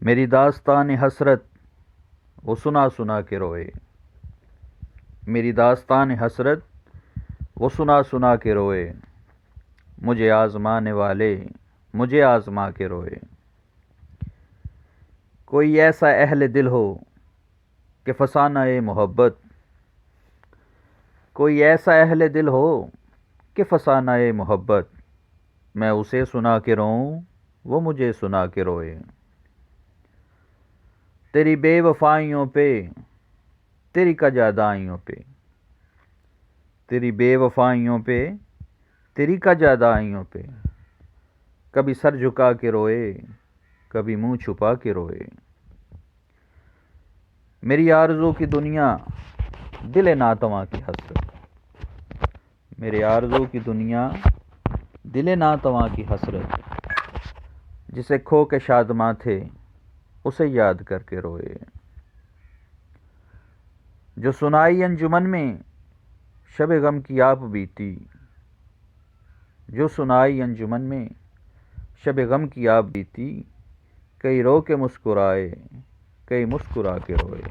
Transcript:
میری داستان حسرت وہ سنا سنا کے روئے، میری داستان حسرت وہ سنا سنا کے روئے، مجھے آزمانے والے مجھے آزما کے روئے۔ کوئی ایسا اہل دل ہو کہ فسانہ محبت، کوئی ایسا اہل دل ہو کہ فسانہ محبت، میں اسے سنا کے روؤں وہ مجھے سنا کے روئے۔ تیری بے وفائیوں پہ، تیری کجادائیوں پہ، تیری بے وفائیوں پہ، تیری کجادائیوں پہ، کبھی سر جھکا کے روئے، کبھی منہ چھپا کے روئے۔ میری آرزو کی دنیا دل ناتواں کی حسرت، میرے آرزو کی دنیا دل ناتواں کی حسرت، جسے کھو کے شادماں تھے اسے یاد کر کے روئے۔ جو سنائی انجمن میں شب غم کی آپ بیتی، جو سنائی انجمن میں شب غم کی آپ بیتی، کئی رو کے مسکرائے، کئی مسکرا کے روئے۔